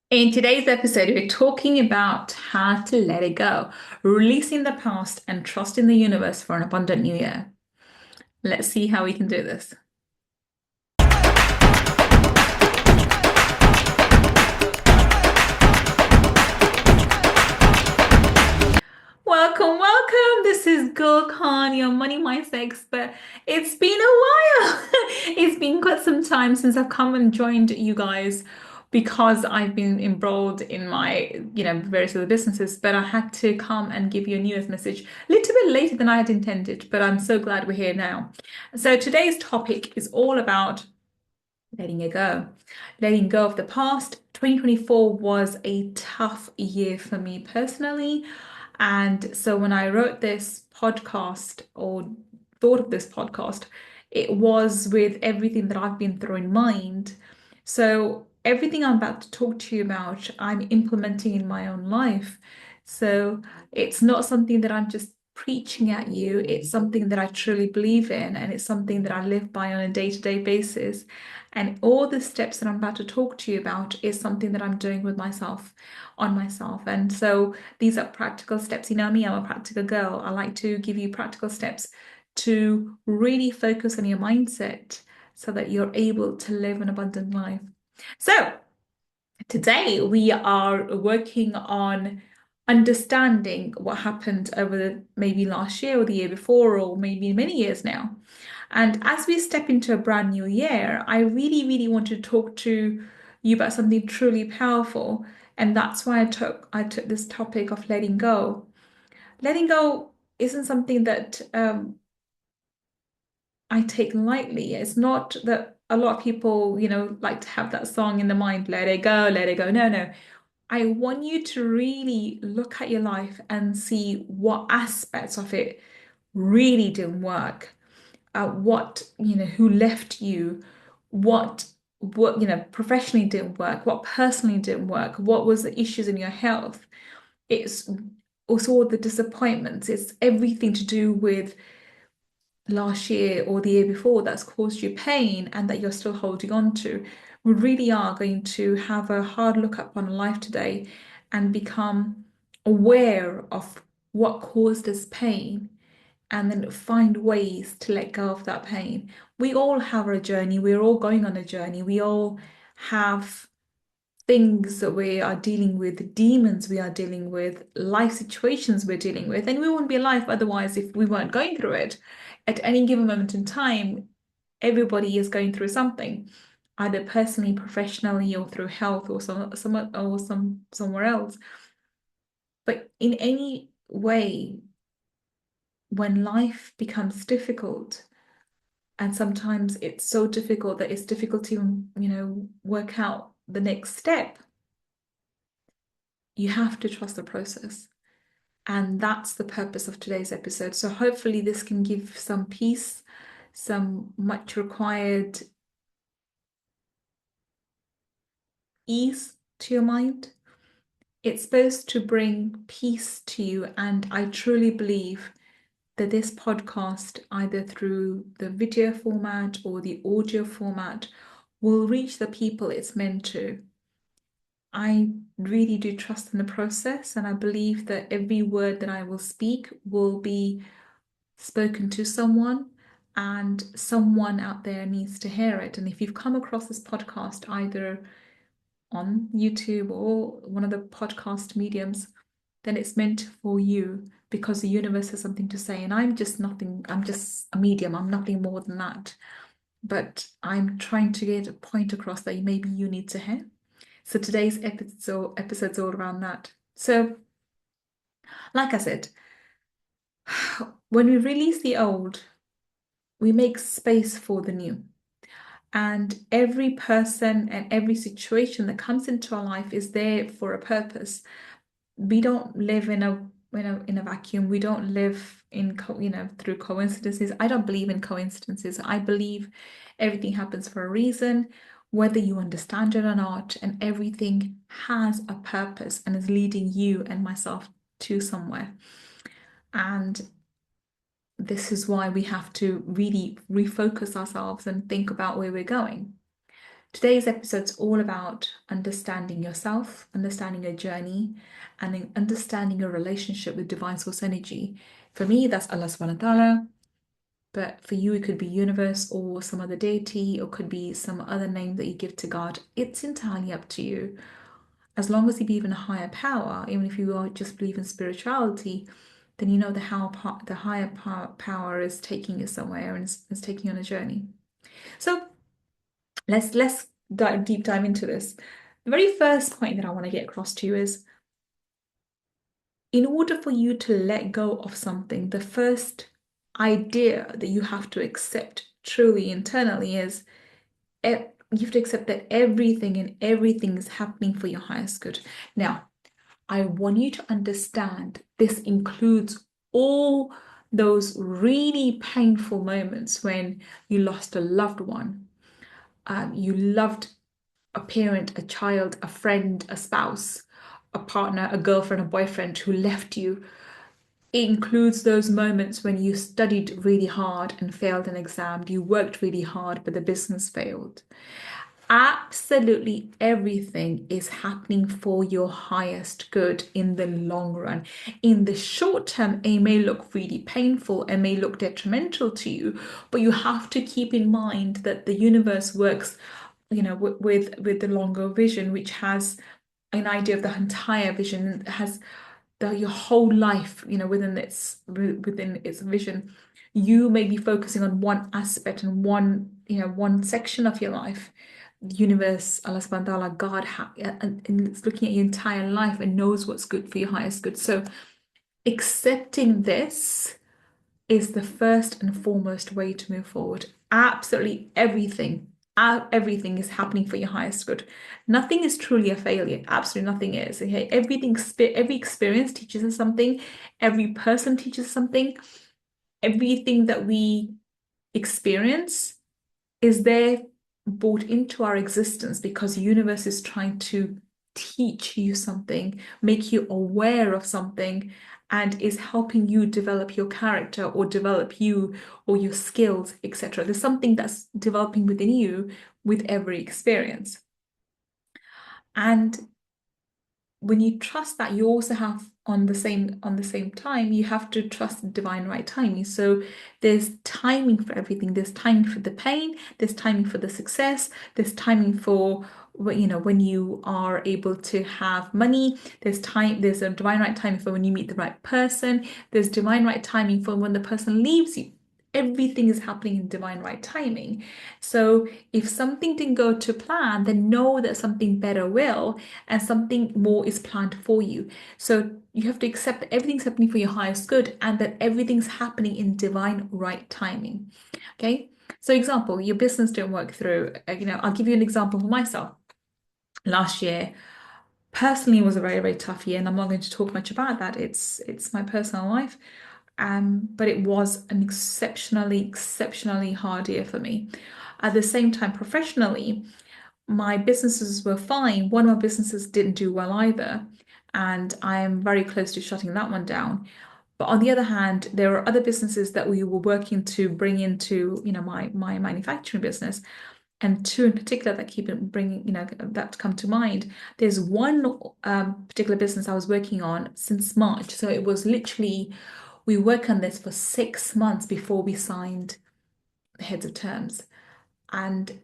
In today's episode, we're talking about how to let it go, releasing the past and trusting the universe for an abundant new year. Let's see how we can do this. Welcome, welcome. This is Gull, your money mindset expert. It's been a while. It's been quite some time since I've come and joined you guys because I've been embroiled in my, various other businesses. But I had to come and give you a New Year's message a little bit later than I had intended, but I'm so glad we're here now. So today's topic is all about letting it go. Letting go of the past. 2024 was a tough year for me personally. And so when I wrote this podcast or thought of this podcast, it was with everything that I've been through in mind. So everything I'm about to talk to you about, I'm implementing in my own life. So it's not something that I'm just preaching at you. It's something that I truly believe in, and it's something that I live by on a day-to-day basis. And all the steps that I'm about to talk to you about is something that I'm doing with myself, on myself. And so these are practical steps. You know me, I'm a practical girl. I like to give you practical steps to really focus on your mindset so that you're able to live an abundant life. So today we are working on understanding what happened over maybe last year or the year before, or maybe many years now. And as we step into a brand new year, I really, really want to talk to you about something truly powerful. And that's why I took this topic of letting go. Letting go isn't something that I take lightly. It's not that a lot of people, like to have that song in the mind, let it go, let it go. No, no. I want you to really look at your life and see what aspects of it really didn't work. Who left you, what professionally didn't work, what personally didn't work, what was the issues in your health. It's also all the disappointments. It's everything to do with last year or the year before that's caused you pain and that you're still holding on to. We really are going to have a hard look up on life today and become aware of what caused us pain and then find ways to let go of that pain. We all have a journey. We're all going on a journey. We all have things that we are dealing with, demons we are dealing with, life situations we're dealing with, and we wouldn't be alive otherwise if we weren't going through it. At any given moment in time, everybody is going through something, either personally, professionally, or through health, or somewhere else. But in any way, when life becomes difficult, and sometimes it's so difficult that it's difficult to, work out the next step, you have to trust the process. And that's the purpose of today's episode. So hopefully this can give some peace, some much required ease to your mind. It's supposed to bring peace to you. And I truly believe that this podcast, either through the video format or the audio format, will reach the people it's meant to. I really do trust in the process, and I believe that every word that I will speak will be spoken to someone, and someone out there needs to hear it. And if you've come across this podcast either on YouTube or one of the podcast mediums, then it's meant for you because the universe has something to say. And I'm just nothing, I'm just a medium, I'm nothing more than that. But I'm trying to get a point across that maybe you need to hear. So today's episode's all around that. So, like I said, when we release the old, we make space for the new. And every person and every situation that comes into our life is there for a purpose. We don't live in a vacuum. We don't live through coincidences. I don't believe in coincidences. I believe everything happens for a reason, whether you understand it or not, and everything has a purpose and is leading you and myself to somewhere. And this is why we have to really refocus ourselves and think about where we're going. Today's episode's all about understanding yourself, understanding your journey, and then understanding your relationship with divine source energy. For me, that's Allah subhanahu wa ta'ala. But for you, it could be universe or some other deity, or could be some other name that you give to God. It's entirely up to you. As long as you believe in a higher power, even if you are just believe in spirituality, then you know the higher power is taking you somewhere and is taking you on a journey. So let's deep dive into this. The very first point that I want to get across to you is, in order for you to let go of something, the first idea that you have to accept truly internally is you have to accept that everything is happening for your highest good. Now, I want you to understand this includes all those really painful moments when you lost a loved one, you loved a parent, a child, a friend, a spouse, a partner, a girlfriend, a boyfriend who left you. It includes those moments when you studied really hard and failed an exam, you worked really hard, but the business failed. Absolutely everything is happening for your highest good in the long run. In the short term, it may look really painful and may look detrimental to you, but you have to keep in mind that the universe works, with the longer vision, which has an idea of the entire vision, has your whole life, within its vision. You may be focusing on one aspect and one section of your life. The universe, Allah subhanahu wa ta'ala, God, and it's looking at your entire life and knows what's good for your highest good. So accepting this is the first and foremost way to move forward. Absolutely everything is happening for your highest good. Nothing is truly a failure. Absolutely nothing is. Okay, every experience teaches us something. Every person teaches something. Everything that we experience is there brought into our existence because the universe is trying to teach you something, make you aware of something, and is helping you develop your character or develop you or your skills, etc. There's something that's developing within you with every experience. And when you trust that, you also have on the same time, you have to trust the divine right timing. So there's timing for everything. There's timing for the pain, there's timing for the success, there's timing for when you are able to have money, there's a divine right timing for when you meet the right person, there's divine right timing for when the person leaves you. Everything is happening in divine right timing. So if something didn't go to plan, then know that something better will, and something more is planned for you. So you have to accept that everything's happening for your highest good and that everything's happening in divine right timing. Okay. So example, your business didn't work through, I'll give you an example for myself. Last year, personally, was a very, very tough year, and I'm not going to talk much about that. It's my personal life. But it was an exceptionally hard year for me. At the same time, professionally, my businesses were fine. One of my businesses didn't do well either, and I am very close to shutting that one down. But on the other hand, there were other businesses that we were working to bring into, my manufacturing business, and two in particular that keep bringing, that come to mind. There's one particular business I was working on since March, so it was literally we worked on this for 6 months before we signed the heads of terms, and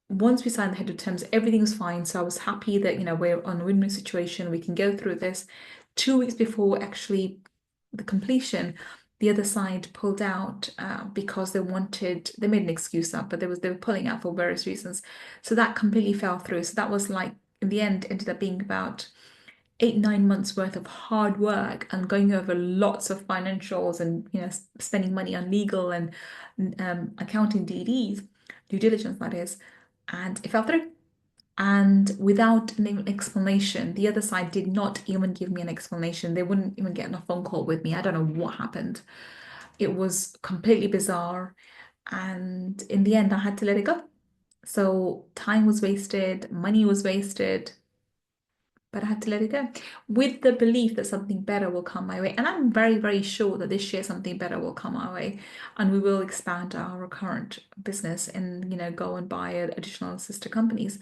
once we signed the head of terms, everything was fine. So I was happy that, we're on a win-win situation. We can go through this. 2 weeks before actually the completion, the other side pulled out because they made an excuse up, but they were pulling out for various reasons. So that completely fell through. So that was like, in the end, ended up being about 8, 9 months worth of hard work and going over lots of financials and, spending money on legal and accounting DDs, due diligence, that is, and it fell through. And without an explanation, the other side did not even give me an explanation. They wouldn't even get on a phone call with me. I don't know what happened. It was completely bizarre. And in the end, I had to let it go. So time was wasted, money was wasted, but I had to let it go with the belief that something better will come my way. And I'm very, very sure that this year something better will come our way, and we will expand our current business and, go and buy additional sister companies.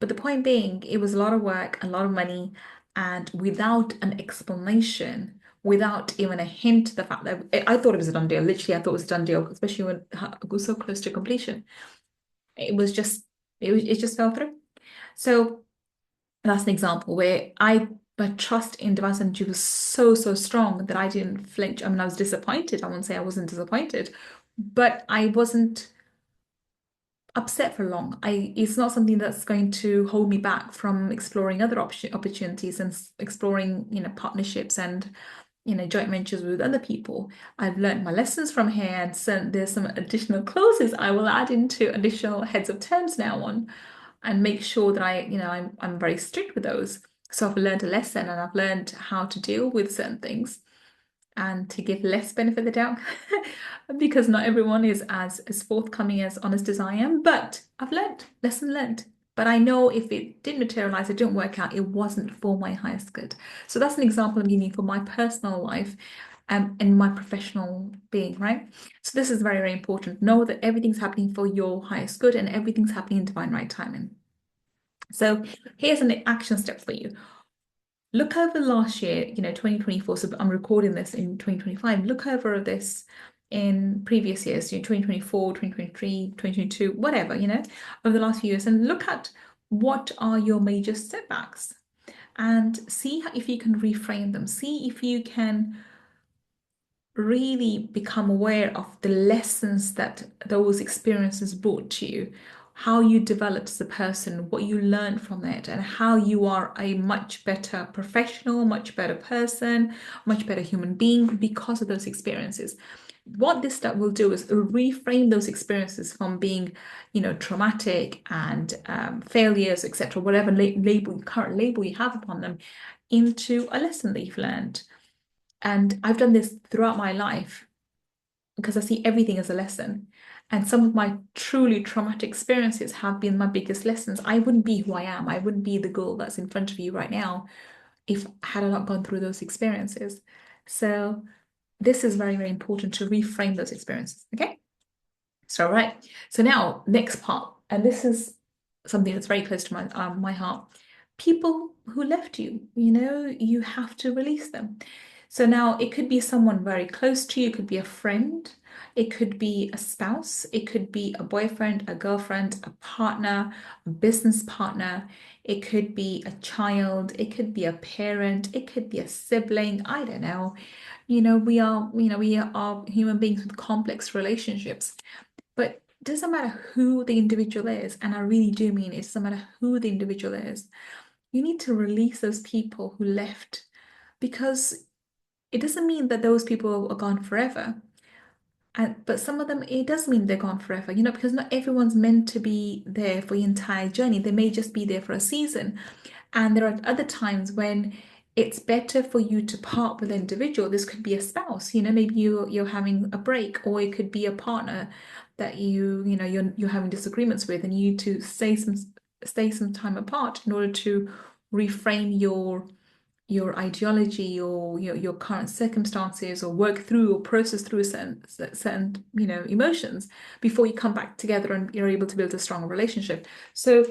But the point being, it was a lot of work, a lot of money, and without an explanation, without even a hint, the fact that I thought it was a done deal. Literally, I thought it was a done deal, especially when it was so close to completion. It was just, it just fell through. So that's an example where my trust in divine energy was so, so strong that I didn't flinch. I mean, I was disappointed. I won't say I wasn't disappointed, but I wasn't upset for long. It's not something that's going to hold me back from exploring other opportunities and exploring, partnerships and, joint ventures with other people. I've learned my lessons from here, and so there's some additional clauses I will add into additional heads of terms now on, and make sure that I'm very strict with those. So I've learned a lesson, and I've learned how to deal with certain things and to give less benefit of the doubt because not everyone is as forthcoming, as honest as I am. But I've learned, lesson learned. But I know if it didn't materialize, it didn't work out, it wasn't for my highest good. So that's an example I'm giving you for my personal life, and my professional being, right? So this is very, very important. Know that everything's happening for your highest good and everything's happening in divine right timing. So here's an action step for you. Look over last year, 2024. So I'm recording this in 2025. Look over this in previous years, 2024, 2023, 2022, whatever, over the last few years, and look at what are your major setbacks and see if you can reframe them. See if you can really become aware of the lessons that those experiences brought to you, how you developed as a person, what you learned from it, and how you are a much better professional, much better person, much better human being because of those experiences. What this step will do is reframe those experiences from being, traumatic and failures, etc., whatever current label you have upon them, into a lesson that you've learned. And I've done this throughout my life because I see everything as a lesson. And some of my truly traumatic experiences have been my biggest lessons. I wouldn't be who I am. I wouldn't be the girl that's in front of you right now if had I not gone through those experiences. So this is very, very important to reframe those experiences. Okay. So, right. So now, next part, and this is something that's very close to my heart. People who left you, you have to release them. So now it could be someone very close to you, it could be a friend, it could be a spouse, it could be a boyfriend, a girlfriend, a partner, a business partner, it could be a child, it could be a parent, it could be a sibling, I don't know. We are human beings with complex relationships. But it doesn't matter who the individual is, and I really do mean it doesn't matter who the individual is. You need to release those people who left, because it doesn't mean that those people are gone forever. But some of them, it does mean they're gone forever, because not everyone's meant to be there for the entire journey. They may just be there for a season. And there are other times when it's better for you to part with an individual. This could be a spouse, maybe you're having a break, or it could be a partner that you're having disagreements with, and you need to stay some time apart in order to reframe your ideology or your current circumstances, or work through or process through certain emotions before you come back together and you're able to build a stronger relationship. So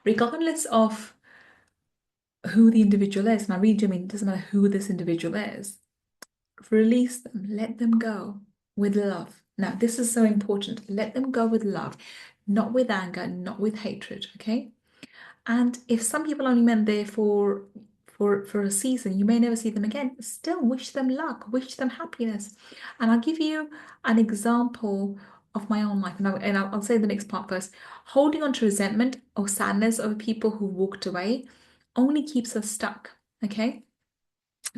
regardless of who the individual is, and I really do mean it doesn't matter who this individual is, release them, let them go with love. Now, this is so important. Let them go with love, not with anger, not with hatred, okay? And if some people only meant there for a season, you may never see them again. Still, wish them luck, wish them happiness. And I'll give you an example of my own life, and I'll say the next part first. Holding on to resentment or sadness over people who walked away only keeps us stuck. Okay.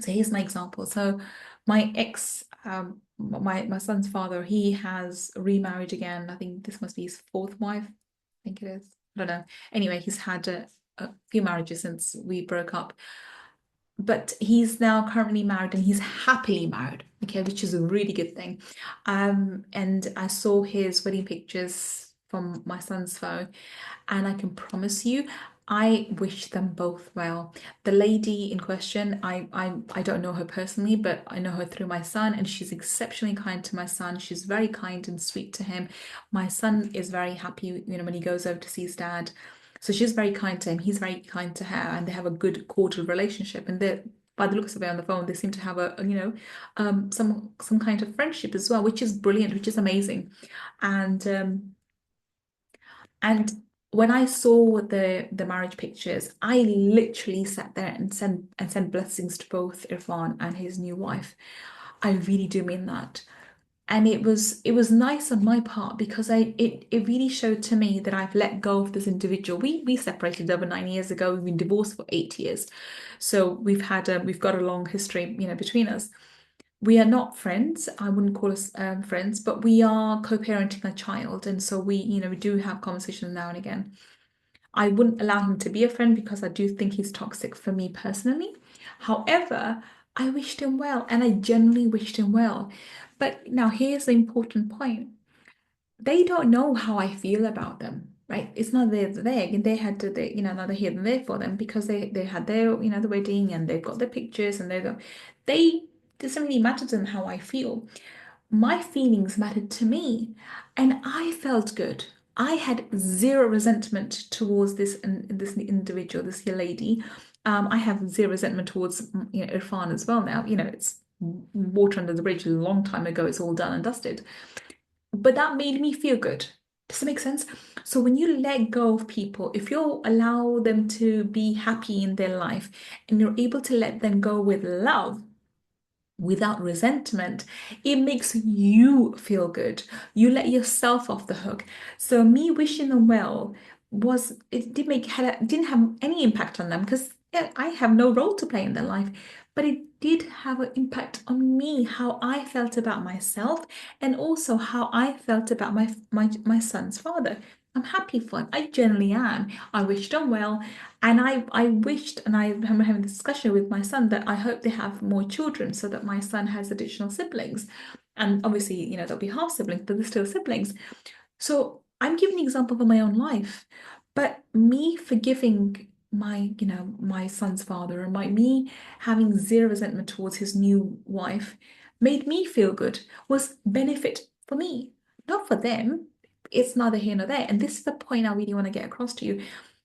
So here's my example. So my ex, my son's father, he has remarried again. I think this must be his fourth wife. I think it is. I don't know. Anyway, he's had a few marriages since we broke up. But he's now currently married, and he's happily married, okay, which is a really good thing. And I saw his wedding pictures from my son's phone, and I can promise you, I wish them both well. The lady in question, I don't know her personally, but I know her through my son, and she's exceptionally kind to my son. She's very kind and sweet to him. My son is very happy, when he goes over to see his dad. So she's very kind to him. He's very kind to her, and they have a good cordial relationship. And they, by the looks of it on the phone, they seem to have some kind of friendship as well, which is brilliant, which is amazing. And and when I saw the marriage pictures, I literally sat there and sent blessings to both Irfan and his new wife. I really do mean that. And it was nice on my part because it really showed to me that I've let go of this individual. We separated over 9 years ago. We've been divorced for 8 years. So we've got a long history, between us. We are not friends. I wouldn't call us friends, but we are co-parenting a child, and so we do have conversations now and again. I wouldn't allow him to be a friend because I do think he's toxic for me personally. However, I wished him well, and I genuinely wished him well. But now here's the important point. They don't know how I feel about them, right? It's not there. And they had to, neither here nor there for them because they had their, the wedding and they've got their pictures and they doesn't really matter to them how I feel. My feelings mattered to me, and I felt good. I had zero resentment towards this individual, this lady. I have zero resentment towards Irfan as well now. It's water under the bridge a long time ago. It's all done and dusted. But that made me feel good. Does that make sense? So when you let go of people, if you allow them to be happy in their life and you're able to let them go with love, without resentment, it makes you feel good. You let yourself off the hook. So me wishing them well was it did make had didn't have any impact on them because yeah, I have no role to play in their life. But it did have an impact on me, how I felt about myself, and also how I felt about my son's father. I'm happy for him. I generally am. I wished him well. And I wished, and I'm having a discussion with my son that I hope they have more children so that my son has additional siblings. And obviously, they'll be half siblings, but they're still siblings. So I'm giving an example of my own life. But me forgiving my son's father and me having zero resentment towards his new wife made me feel good, was benefit for me, not for them. It's neither here nor there. And this is the point I really want to get across to you.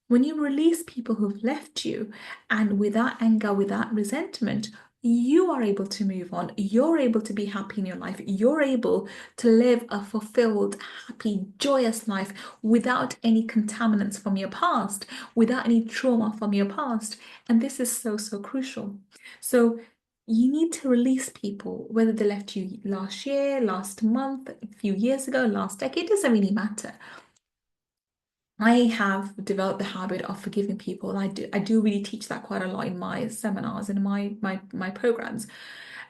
When you release people who've left you and without anger, without resentment, you are able to move on. You're able to be happy in your life. You're able to live a fulfilled, happy, joyous life without any contaminants from your past, without any trauma from your past. And this is so, so crucial. So you need to release people, whether they left you last year, last month, a few years ago, last decade, it doesn't really matter. I have developed the habit of forgiving people. I do really teach that quite a lot in my seminars and my programs.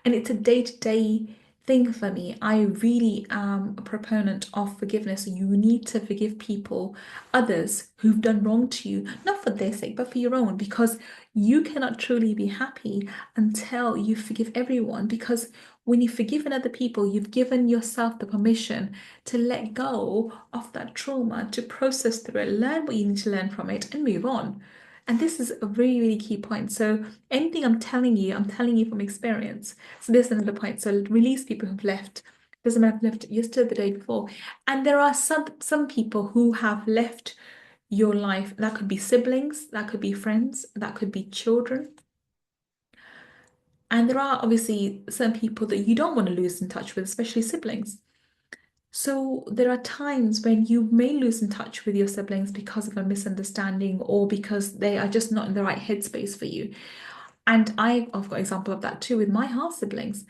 And it's a day-to-day thing for me. I really am a proponent of forgiveness. You need to forgive people, others who've done wrong to you, not for their sake, but for your own, because you cannot truly be happy until you forgive everyone. Because when you've forgiven other people, you've given yourself the permission to let go of that trauma, to process through it, learn what you need to learn from it, and move on. And this is a really, really key point. So anything I'm telling you from experience. So there's another point. So release people who've left. Doesn't matter if left yesterday, the day before. And there are some people who have left your life. That could be siblings, that could be friends, that could be children. And there are obviously some people that you don't want to lose in touch with, especially siblings. So there are times when you may lose in touch with your siblings because of a misunderstanding or because they are just not in the right headspace for you. And I've got an example of that too with my half siblings.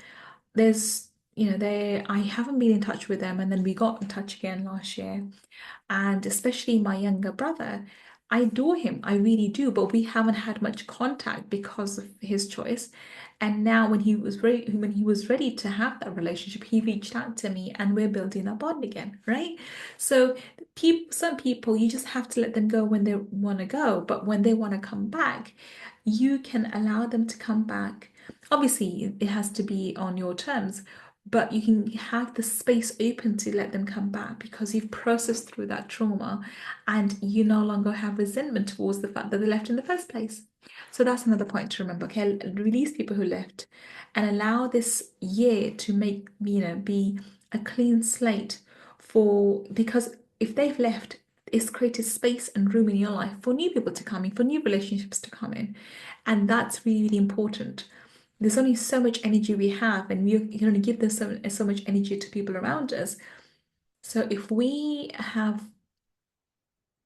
There's, I haven't been in touch with them, and then we got in touch again last year. And especially my younger brother, I adore him, I really do, but we haven't had much contact because of his choice. And now when he was ready to have that relationship, he reached out to me and we're building a bond again, right? So some people you just have to let them go when they want to go, but when they want to come back, you can allow them to come back. Obviously, it has to be on your terms, but you can have the space open to let them come back because you've processed through that trauma and you no longer have resentment towards the fact that they left in the first place. So that's another point to remember. Okay, release people who left and allow this year to make, be a clean slate for, because if they've left, it's created space and room in your life for new people to come in, for new relationships to come in. And that's really, really important. There's only so much energy we have, and we can only give this so much energy to people around us. So if we have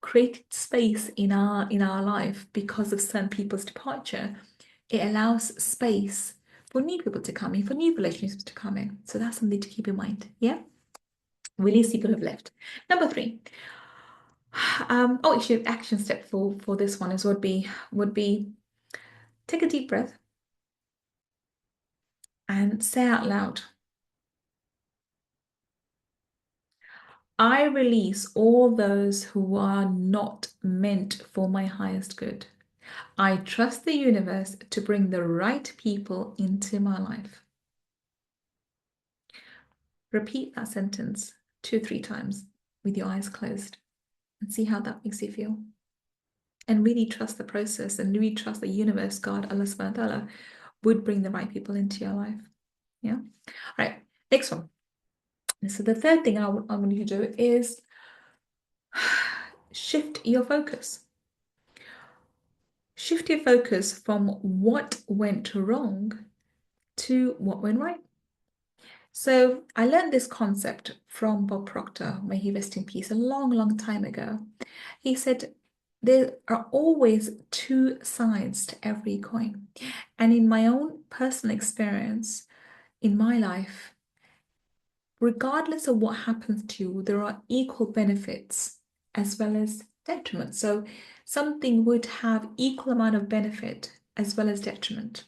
created space in our life because of certain people's departure, it allows space for new people to come in, for new relationships to come in. So that's something to keep in mind. Yeah. Release people who've left. Number three. Actually, action step for this one is would be take a deep breath and say out loud, I release all those who are not meant for my highest good. I trust the universe to bring the right people into my life. Repeat that sentence 2 or 3 times with your eyes closed and see how that makes you feel. And really trust the process and really trust the universe, God, Allah subhanahu wa ta'ala, would bring the right people into your life. Yeah. All right. Next one. So the third thing I want you to do is shift your focus. Shift your focus from what went wrong to what went right. So I learned this concept from Bob Proctor, may he rest in peace, a long, long time ago. He said, there are always two sides to every coin. And in my own personal experience, in my life, regardless of what happens to you, there are equal benefits as well as detriment. So something would have equal amount of benefit as well as detriment.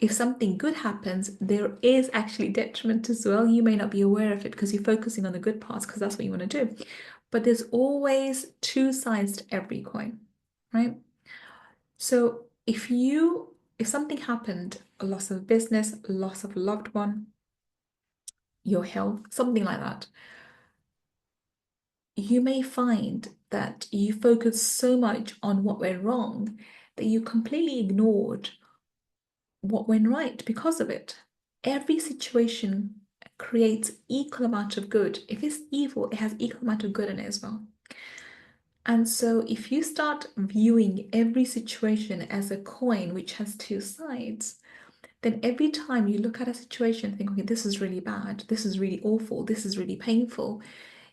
If something good happens, there is actually detriment as well. You may not be aware of it because you're focusing on the good parts because that's what you want to do. But there's always two sides to every coin, right? So if something happened, a loss of business, loss of a loved one, your health, something like that, you may find that you focus so much on what went wrong that you completely ignored what went right because of it. Every situation creates equal amount of good. If it's evil, it has equal amount of good in it as well. And so if you start viewing every situation as a coin which has two sides, then every time you look at a situation, think, okay, this is really bad, this is really awful, this is really painful.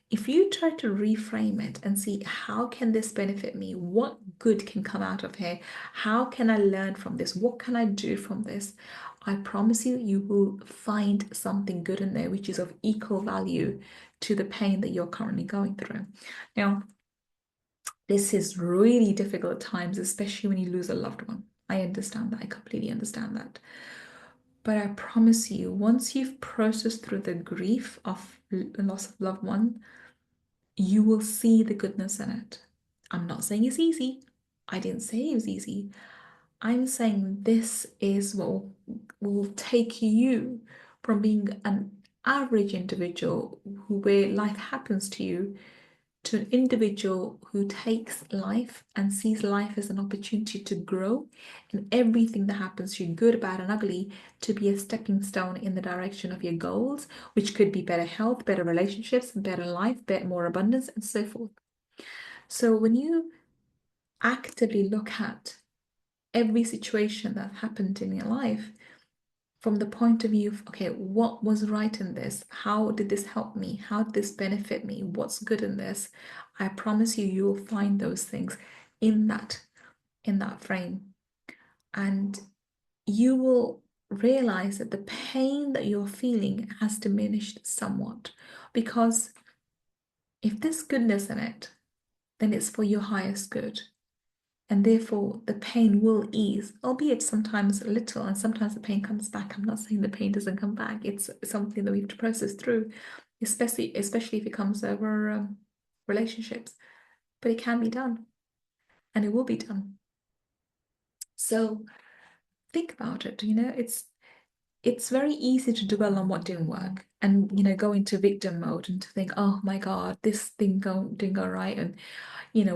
If you try to reframe it and see how can this benefit me? What good can come out of here? How can I learn from this? What can I do from this? I promise you, you will find something good in there which is of equal value to the pain that you're currently going through. Now, this is really difficult at times, especially when you lose a loved one. I understand that. I completely understand that. But I promise you, once you've processed through the grief of the loss of loved one, you will see the goodness in it. I'm not saying it's easy. I didn't say it was easy. I'm saying this is what will take you from being an average individual where life happens to you to an individual who takes life and sees life as an opportunity to grow, and everything that happens to you, good, bad, and ugly, to be a stepping stone in the direction of your goals, which could be better health, better relationships, better life, better, more abundance, and so forth. So when you actively look at every situation that happened in your life from the point of view of, okay, what was right in this? How did this help me? How did this benefit me? What's good in this? I promise you, you will find those things in that frame. And you will realize that the pain that you're feeling has diminished somewhat. Because if there's goodness in it, then it's for your highest good. And therefore the pain will ease, albeit sometimes a little, and sometimes the pain comes back. I'm not saying the pain doesn't come back. It's something that we have to process through, especially if it comes over relationships. But it can be done, and it will be done. So think about it. it's very easy to dwell on what didn't work and go into victim mode and to think, oh my God, this thing didn't go right, and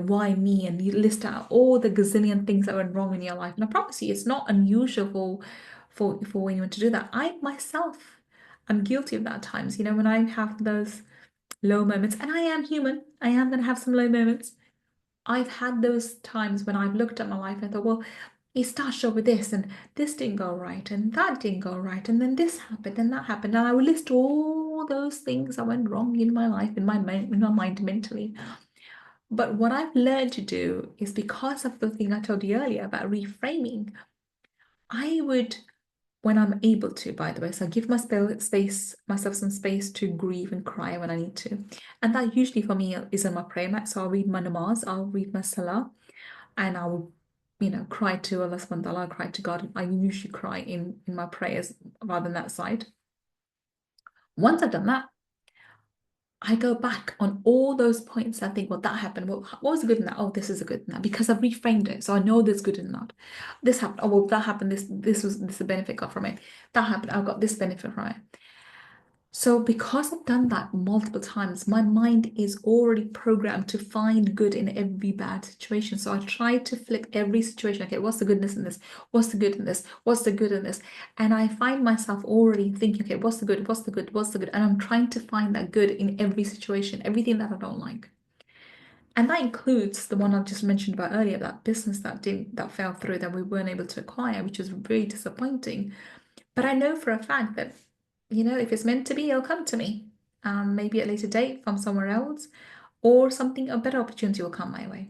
why me? And you list out all the gazillion things that went wrong in your life. And I promise you, it's not unusual for anyone to do that. I myself am guilty of that at times. When I have those low moments, and I am human, I am going to have some low moments. I've had those times when I've looked at my life and I thought, well, it started off with this, and this didn't go right, and that didn't go right, and then this happened, and that happened, and I will list all those things that went wrong in my life, in my mind mentally. But what I've learned to do is, because of the thing I told you earlier about reframing, I would, when I'm able to, by the way, so I give myself some space to grieve and cry when I need to. And that usually for me is on my prayer mat. So I'll read my namaz, I'll read my salah, and I'll, cry to Allah subhanahu wa ta'ala, I'll cry to God. I usually cry in my prayers rather than that side. Once I've done that, I go back on all those points. I think, well, that happened. Well, what was good in that? Oh, this is a good in that because I've reframed it. So I know there's good in that. This happened. Oh, well, that happened. This a benefit got from it. That happened. I got this benefit from it. So because I've done that multiple times, my mind is already programmed to find good in every bad situation. So I try to flip every situation. Okay, what's the goodness in this? What's the good in this? What's the good in this? And I find myself already thinking, okay, what's the good? What's the good? What's the good? And I'm trying to find that good in every situation, everything that I don't like. And that includes the one I just mentioned about earlier, that business that fell through, that we weren't able to acquire, which was very disappointing. But I know for a fact that, if it's meant to be, it'll come to me. Maybe at a later date from somewhere else, or something, a better opportunity will come my way.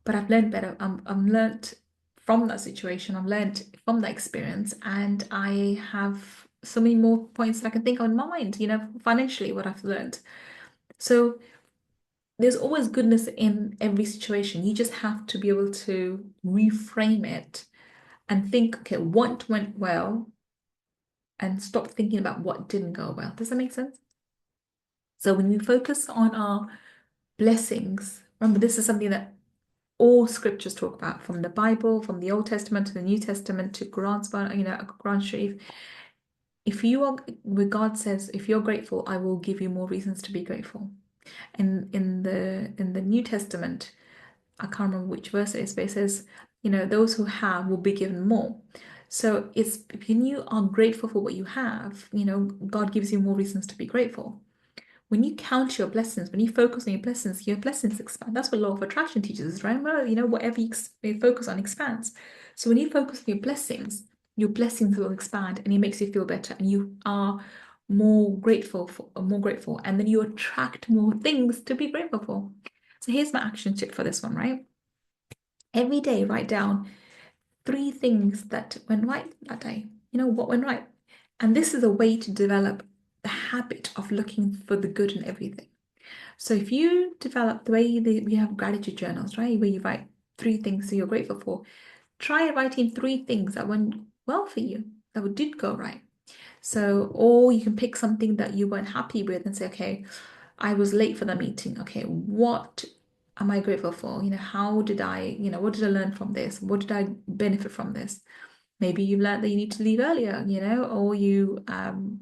But I've learned better. I'm learned from that situation. I've learned from that experience, and I have so many more points that I can think of in my mind, financially, what I've learned. So there's always goodness in every situation. You just have to be able to reframe it and think, okay, what went well, and stop thinking about what didn't go well. Does that make sense? So when we focus on our blessings, remember this is something that all scriptures talk about, from the Bible, from the Old Testament to the New Testament to Quran Sharif. If you are, where God says, if you're grateful, I will give you more reasons to be grateful. And in the New Testament, I can't remember which verse it is, but it says, those who have will be given more. So it's, if you are grateful for what you have, God gives you more reasons to be grateful. When you count your blessings, when you focus on your blessings expand. That's what law of attraction teaches us, right? Remember, whatever you focus on expands. So when you focus on your blessings will expand, and it makes you feel better, and you are more grateful, and then you attract more things to be grateful for. So here's my action tip for this one, right? Every day, write down 3 things that went right that day. What went right. And this is a way to develop the habit of looking for the good in everything. So if you develop the way that we have gratitude journals, right, where you write 3 things that you're grateful for, try writing 3 things that went well for you, that did go right. So, or you can pick something that you weren't happy with and say, okay, I was late for the meeting. Okay, what am I grateful for? How did what did I learn from this? What did I benefit from this? Maybe you learned that you need to leave earlier, or you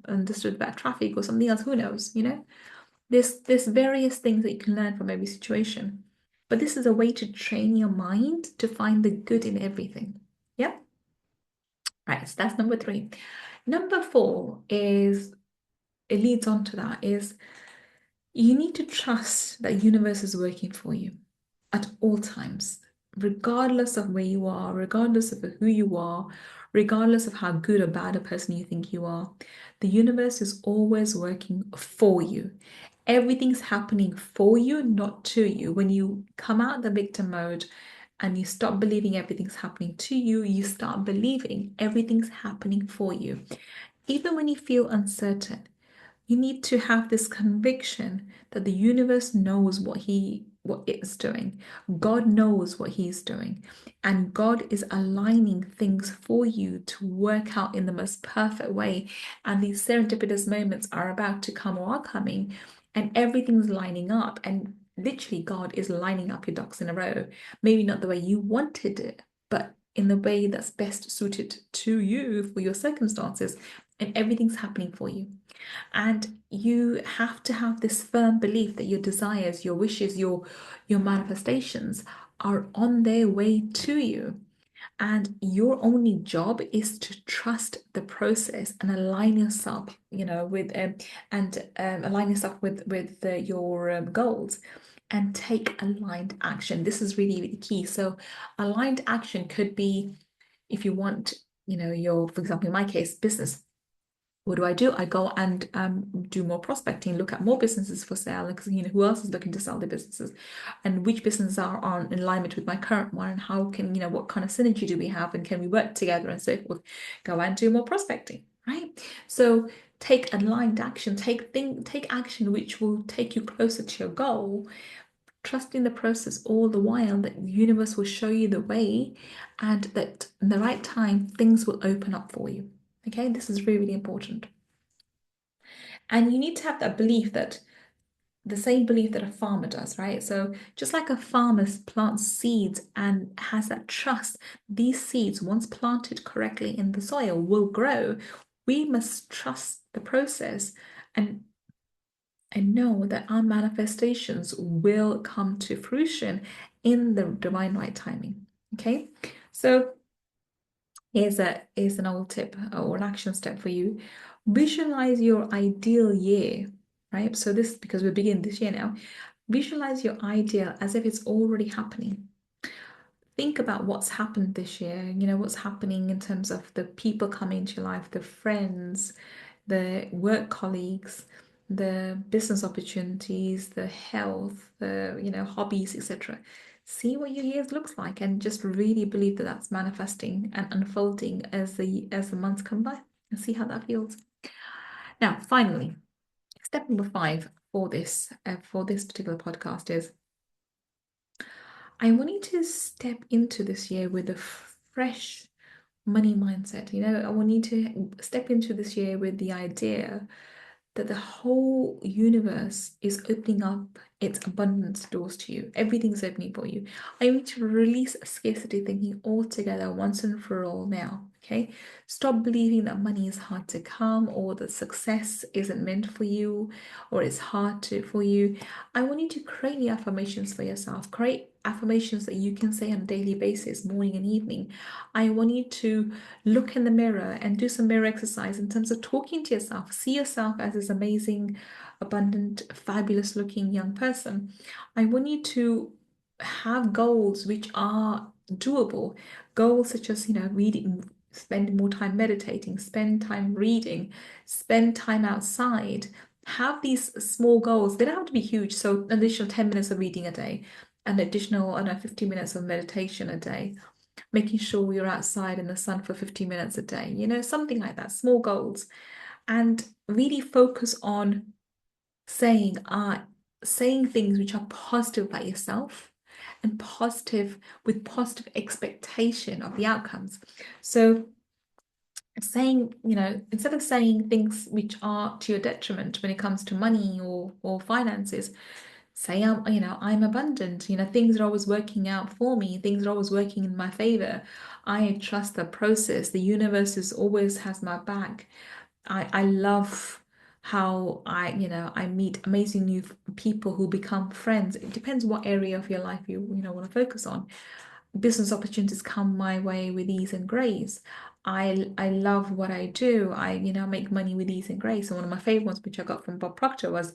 understood about traffic or something else. Who knows, There's various things that you can learn from every situation. But this is a way to train your mind to find the good in everything. Yeah? Right, so that's number 3. Number 4 is, it leads on to that, is you need to trust that universe is working for you at all times, regardless of where you are, regardless of who you are, regardless of how good or bad a person you think you are. The universe is always working for you. Everything's happening for you, not to you. When you come out of the victim mode and you stop believing everything's happening to you, you start believing everything's happening for you. Even when you feel uncertain, you need to have this conviction that the universe knows what it's doing. God knows what he's doing. And God is aligning things for you to work out in the most perfect way. And these serendipitous moments are about to come or are coming, and everything's lining up. And literally, God is lining up your ducks in a row. Maybe not the way you wanted it, but in the way that's best suited to you for your circumstances, and everything's happening for you. And you have to have this firm belief that your desires, your wishes, your manifestations are on their way to you. And your only job is to trust the process and align yourself, with and align yourself with your goals, and take aligned action. This is really, really key. So, aligned action could be, if you want, for example, in my case, business. What do? I go and do more prospecting, look at more businesses for sale, because who else is looking to sell their businesses, and which businesses are in alignment with my current one, and how can what kind of synergy do we have, and can we work together and so forth. Go and do more prospecting, right? So take aligned action, take action which will take you closer to your goal, trusting the process all the while that the universe will show you the way, and that in the right time things will open up for you. Okay, this is really, really important. And you need to have that belief, that the same belief that a farmer does, right? So just like a farmer plants seeds and has that trust, these seeds, once planted correctly in the soil, will grow. We must trust the process and know that our manifestations will come to fruition in the divine right timing. Okay, so here's an old tip or an action step for you. Visualize your ideal year, right? So this, because we're beginning this year now, visualize your ideal as if it's already happening. Think about what's happened this year, what's happening in terms of the people coming into your life, the friends, the work colleagues, the business opportunities, the health, the hobbies, etc. See what your years looks like, and just really believe that that's manifesting and unfolding as the months come by, and see how that feels. Now, finally, step number 5 for this particular podcast is, I want you to step into this year with a fresh money mindset. I want you to step into this year with the idea that the whole universe is opening up its abundance doors to you. Everything's opening for you. I want you to release scarcity thinking altogether once and for all now. Okay? Stop believing that money is hard to come, or that success isn't meant for you, or it's hard for you. I want you to create new affirmations for yourself. Create affirmations that you can say on a daily basis, morning and evening. I want you to look in the mirror and do some mirror exercise in terms of talking to yourself. See yourself as this amazing, abundant, fabulous looking young person. I want you to have goals which are doable. Goals such as, reading, spend more time meditating, spend time reading, spend time outside. Have these small goals. They don't have to be huge. So an additional 10 minutes of reading a day, an additional, I don't know, 15 minutes of meditation a day, making sure you're outside in the sun for 15 minutes a day, something like that, small goals. And really focus on saying things which are positive about yourself, and with positive expectation of the outcomes. So saying, instead of saying things which are to your detriment when it comes to money or finances, say I'm abundant. Things are always working out for me. Things are always working in my favor. I trust the process. The universe is always has my back. I love how I meet amazing new people who become friends. It depends what area of your life you want to focus on. Business opportunities come my way with ease and grace. I love what I do. I make money with ease and grace. And one of my favorite ones, which I got from Bob Proctor, was,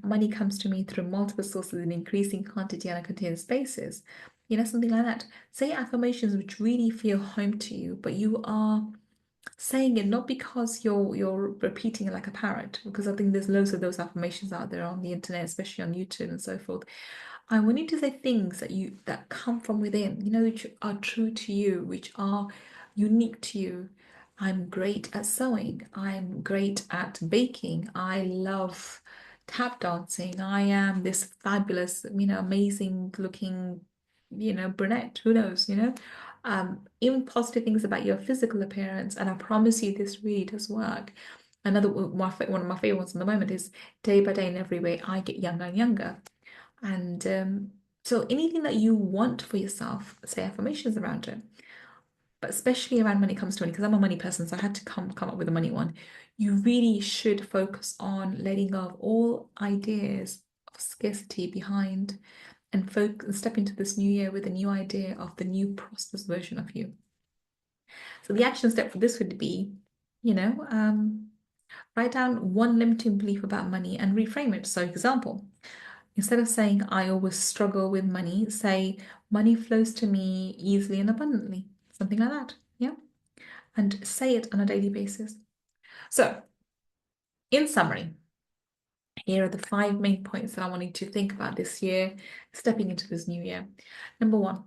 money comes to me through multiple sources in increasing quantity on a continuous basis. Something like that. Say affirmations which really feel home to you, but you are saying it not because you're repeating it like a parrot, because I think there's loads of those affirmations out there on the internet, especially on YouTube and so forth. I want you to say things that come from within, which are true to you, which are unique to you. I'm great at sewing. I'm great at baking. I love tap dancing. I am this fabulous, amazing looking, brunette. Who knows, even positive things about your physical appearance. And I promise you, this really does work. Another one of my favorite ones at the moment is, day by day in every way, I get younger and younger. And So anything that you want for yourself, say affirmations around it, but especially around when it comes to money, because I'm a money person, so I had to come up with a money one. You really should focus on letting go of all ideas of scarcity behind and focus and step into this new year with a new idea of the new prosperous version of you. So the action step for this would be, you know, write down one limiting belief about money and reframe it. So, example, instead of saying I always struggle with money, say money flows to me easily and abundantly. Something like that. Yeah. And say it on a daily basis. So, in summary, here are the 5 main points that I wanted to think about this year, stepping into this new year. Number one,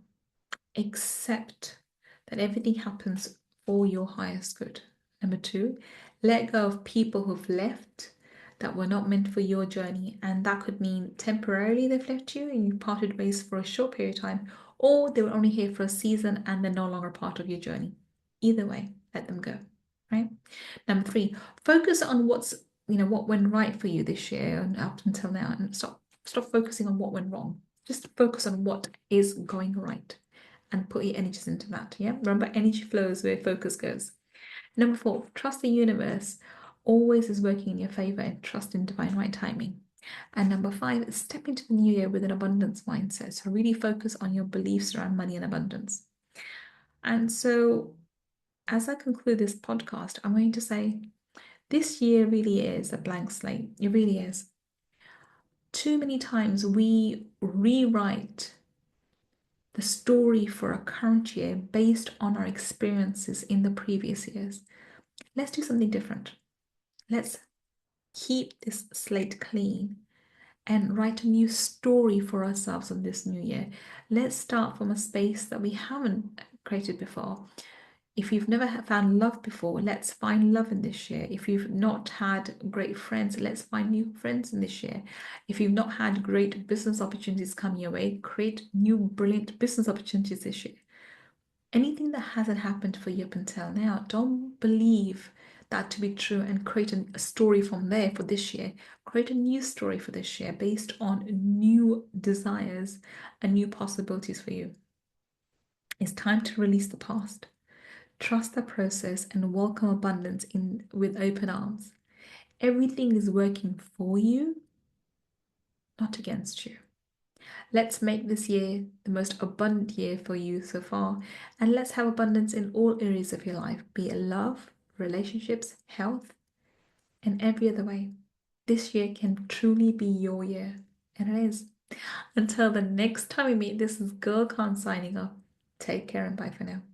accept that everything happens for your highest good. Number two, let go of people who've left that were not meant for your journey. And that could mean temporarily they've left you and you parted ways for a short period of time, or they were only here for a season and they're no longer part of your journey. Either way, let them go, right? Number three, focus on what went right for you this year and up until now, and stop focusing on what went wrong. Just focus on what is going right and put your energies into that. Yeah. Remember, energy flows where focus goes. Number four, trust the universe always is working in your favor and trust in divine right timing. And number five, step into the new year with an abundance mindset. So really focus on your beliefs around money and abundance. And so as I conclude this podcast, I'm going to say this year really is a blank slate. It really is. Too many times we rewrite the story for our current year based on our experiences in the previous years. Let's do something different. Let's keep this slate clean and write a new story for ourselves on this new year. Let's start from a space that we haven't created before. If you've never found love before, let's find love in this year. If you've not had great friends, let's find new friends in this year. If you've not had great business opportunities come your way, create new brilliant business opportunities this year. Anything that hasn't happened for you up until now, don't believe that to be true and create a story from there for this year. Create a new story for this year based on new desires and new possibilities for you. It's time to release the past. Trust the process and welcome abundance in with open arms. Everything is working for you, not against you. Let's make this year the most abundant year for you so far, and let's have abundance in all areas of your life, be it love, relationships, health, and every other way. This year can truly be your year, and it is. Until the next time we meet, this is Girl Khan signing off. Take care and bye for now.